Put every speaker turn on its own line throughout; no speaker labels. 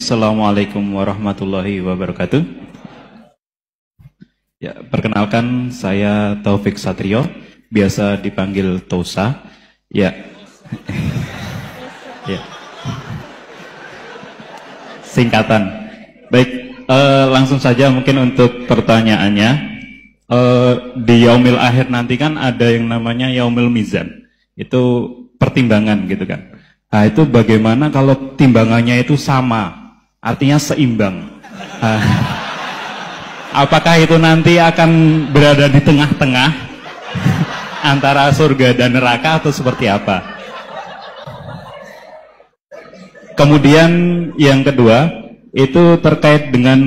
Assalamualaikum warahmatullahi wabarakatuh. Ya, perkenalkan saya Taufik Satrio, biasa dipanggil Tosa. Ya. Ya. Singkatan. Baik, langsung saja mungkin untuk pertanyaannya. Di Yaumil Akhir nanti kan ada yang namanya Yaumil Mizan. Itu pertimbangan gitu kan. Nah, itu bagaimana kalau timbangannya itu sama? Artinya seimbang. Apakah itu nanti akan berada di tengah-tengah antara surga dan neraka atau seperti apa? Kemudian yang kedua, itu terkait dengan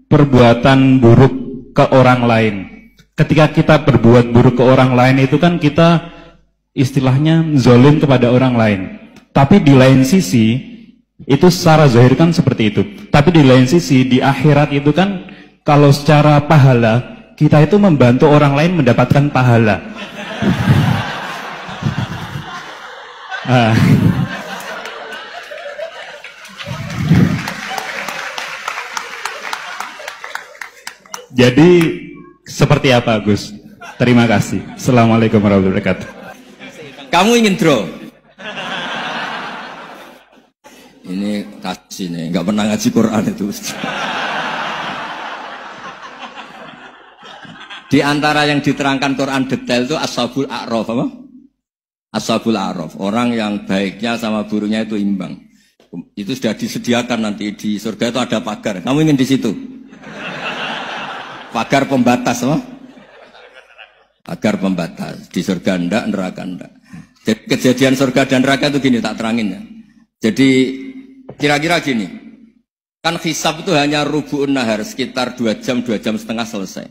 perbuatan buruk ke orang lain. Ketika kita berbuat buruk ke orang lain itu kan kita istilahnya zalim kepada orang lain. Tapi di lain sisi itu secara zahir kan seperti itu. Tapi di lain sisi di akhirat itu kan kalau secara pahala kita itu membantu orang lain mendapatkan pahala. Jadi seperti apa Gus? Terima kasih. Assalamualaikum warahmatullahi wabarakatuh.
Kamu ingin draw? Ini kasih nih, nggak pernah ngaji Quran itu. Di antara yang diterangkan Quran detail itu Ashabul A'raf apa? Ashabul A'raf, orang yang baiknya sama buruknya itu imbang. Itu sudah disediakan nanti di surga itu ada pagar. Kamu ingin di situ? Pagar pembatas apa? Pagar pembatas. Di surga enggak, neraka enggak. Jadi kejadian surga dan neraka itu gini, tak terangin ya. Jadi kira-kira gini, kan hisab itu hanya rubu'un nahar, sekitar 2 jam setengah selesai.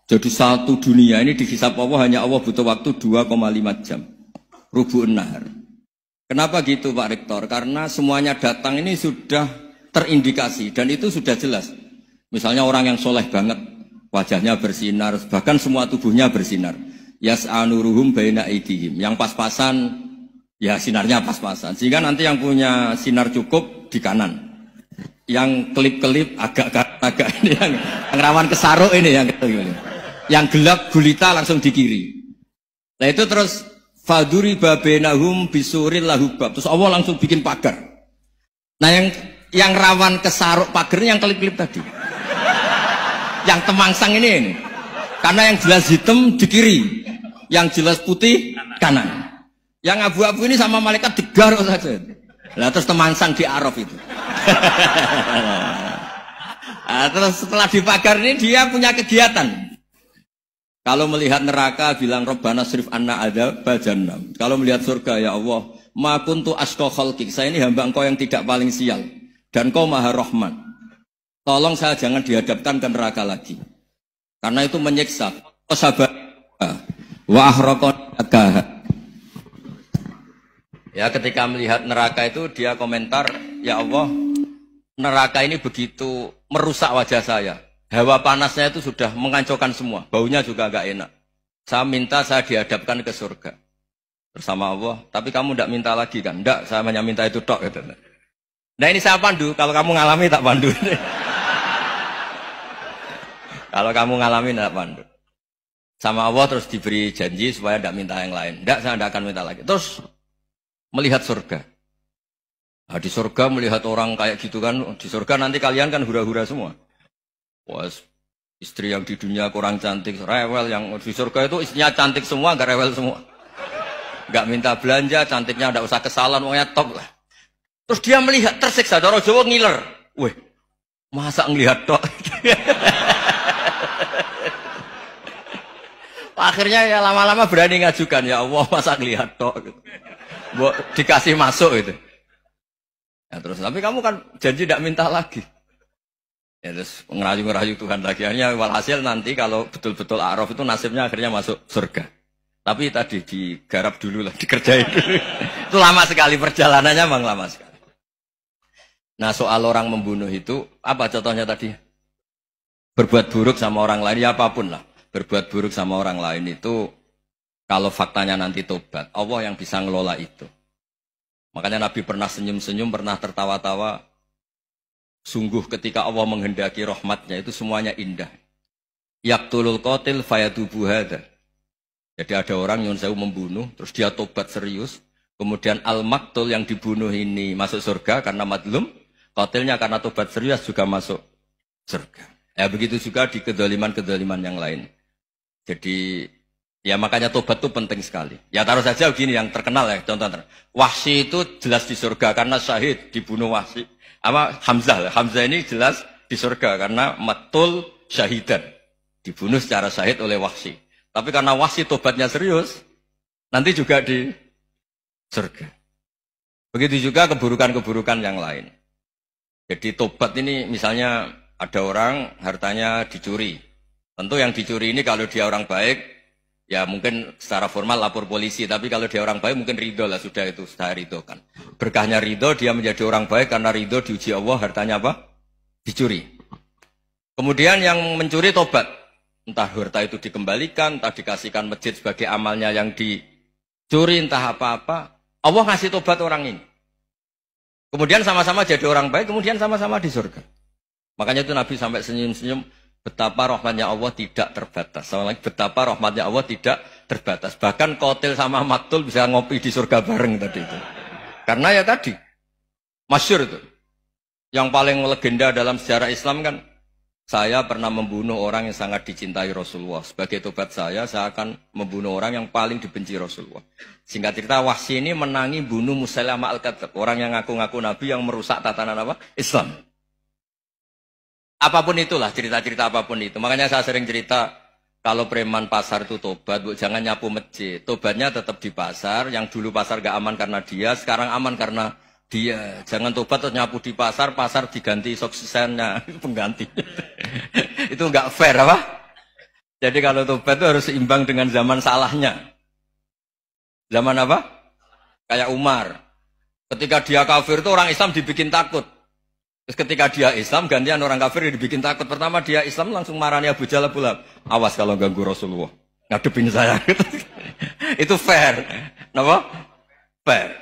Jadi satu dunia ini dihisab Allah, hanya Allah butuh waktu 2,5 jam. Rubu'un nahar. Kenapa gitu Pak Rektor? Karena semuanya datang ini sudah terindikasi dan itu sudah jelas. Misalnya orang yang soleh banget, wajahnya bersinar, bahkan semua tubuhnya bersinar. Yas'anuruhum baina aidihim, yang pas-pasan ya sinarnya pas-pasan, sehingga nanti yang punya sinar cukup di kanan, yang kelip-kelip agak ini, yang rawan kesaruk ini, yang gelap gulita langsung di kiri. Nah itu terus faduri babenahum bisuril lahubab, terus Allah langsung bikin pagar. Nah yang rawan kesaruk pagarnya yang kelip-kelip tadi, yang temangsang ini, karena yang jelas hitam di kiri, yang jelas putih kanan. Yang abu-abu ini sama malaikat digaruk saja. Nah, terus temangsang di Araf itu. Nah, terus setelah dipagar ini dia punya kegiatan. Kalau melihat neraka bilang Rabbana srif anna adzab jahannam. Kalau melihat surga ya Allah, ma kuntu asqa khalqik. Saya ini hamba Engkau yang tidak paling sial dan Kau Maha Rahman. Tolong saya jangan dihadapkan ke neraka lagi. Karena itu menyiksa. Sabar wa ahraqan agaha. Ya ketika melihat neraka itu dia komentar, ya Allah neraka ini begitu merusak wajah saya. Hawa panasnya itu sudah menghancurkan semua, baunya juga agak enak. Saya minta saya dihadapkan ke surga bersama Allah, tapi kamu tidak minta lagi kan? Tidak, saya hanya minta itu tok. Gitu. Nah ini saya pandu, kalau kamu ngalami tak pandu. Kalau kamu ngalami tak pandu. Sama Allah terus diberi janji supaya tidak minta yang lain. Tidak, saya tidak akan minta lagi. Terus melihat surga. Nah, di surga melihat orang kayak gitu kan, di surga nanti kalian kan hura-hura semua. Wah, istri yang di dunia kurang cantik, rewel, yang di surga itu istrinya cantik semua, gak rewel semua. Gak minta belanja, cantiknya gak usah kesalahan, pokoknya top lah. Terus dia melihat tersiksa, Doro Jawa ngiler. Weh, masa ngelihat tok? Akhirnya ya lama-lama berani ngajukan, ya Allah masa ngelihat tok gitu. Dikasih masuk itu. Ya terus, tapi kamu kan janji tidak minta lagi. Ya terus ngerayu-ngerayu Tuhan lagi. Akhirnya walhasil nanti kalau betul-betul A'raf itu nasibnya akhirnya masuk surga. Tapi tadi digarap dulu lah, dikerjain dulu. Itu lama sekali perjalanannya, memang lama sekali. Nah soal orang membunuh itu, apa contohnya tadi? Berbuat buruk sama orang lain, ya apapun lah. Berbuat buruk sama orang lain itu kalau faktanya nanti tobat, Allah yang bisa ngelola itu. Makanya Nabi pernah senyum-senyum, pernah tertawa-tawa. Sungguh ketika Allah menghendaki rahmatnya itu semuanya indah. Yaqtulul qatil fayatubu hadza. Jadi ada orang yang saya membunuh, terus dia tobat serius. Kemudian al-maktul yang dibunuh ini masuk surga karena madlum. Qatilnya karena tobat serius juga masuk surga. Ya begitu juga di kedoliman-kedoliman yang lain. Jadi ya makanya tobat itu penting sekali. Ya taruh saja begini yang terkenal ya, contoh. Wahsy itu jelas di surga karena syahid dibunuh Wahsy. Hamzah ini jelas di surga karena matul syahidan. Dibunuh secara syahid oleh Wahsy. Tapi karena Wahsy tobatnya serius, nanti juga di surga. Begitu juga keburukan-keburukan yang lain. Jadi tobat ini misalnya ada orang hartanya dicuri. Tentu yang dicuri ini kalau dia orang baik, ya mungkin secara formal lapor polisi. Tapi kalau dia orang baik mungkin ridho lah, sudah itu saya ridho kan. Berkahnya ridho, dia menjadi orang baik karena ridho diuji Allah, hartanya apa? Dicuri. Kemudian yang mencuri tobat. Entah harta itu dikembalikan, entah dikasihkan masjid sebagai amalnya yang dicuri, entah apa-apa. Allah ngasih tobat orang ini. Kemudian sama-sama jadi orang baik, kemudian sama-sama di surga. Makanya itu Nabi sampai senyum-senyum, betapa rahmatnya Allah tidak terbatas. Sama lagi, betapa rahmatnya Allah tidak terbatas. Bahkan qatil sama maktul bisa ngopi di surga bareng tadi itu. Karena ya tadi, masyhur itu. Yang paling legenda dalam sejarah Islam kan, saya pernah membunuh orang yang sangat dicintai Rasulullah. Sebagai tobat saya akan membunuh orang yang paling dibenci Rasulullah. Singkat cerita, Wahsy ini menangi bunuh Musailamah al-Kadzdzab. Orang yang ngaku-ngaku Nabi yang merusak tatanan apa? Islam. Apapun itulah, cerita-cerita apapun itu. Makanya saya sering cerita, kalau preman pasar itu tobat, jangan nyapu masjid. Tobatnya tetap di pasar, yang dulu pasar gak aman karena dia, sekarang aman karena dia. Jangan tobat terus nyapu di pasar, pasar diganti suksesannya, pengganti. Itu nggak fair apa? Jadi kalau tobat itu harus seimbang dengan zaman salahnya. Zaman apa? Kayak Umar. Ketika dia kafir itu orang Islam dibikin takut. Terus ketika dia Islam, gantian orang kafir dibikin takut. Pertama dia Islam langsung marahnya Abu Jahal. Awas kalau ganggu Rasulullah. Ngadepin saya. Itu fair. Kenapa? Fair.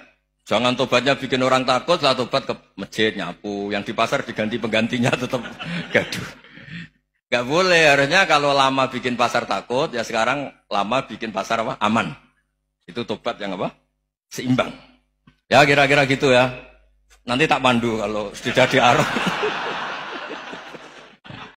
Jangan tobatnya bikin orang takut, setelah tobat ke masjid, nyapu. Yang di pasar diganti penggantinya tetap gaduh. Gak boleh, harusnya kalau lama bikin pasar takut, ya sekarang lama bikin pasar apa? Aman. Itu tobat yang apa? Seimbang. Ya kira-kira gitu ya. Nanti tak pandu kalau sudah di arah.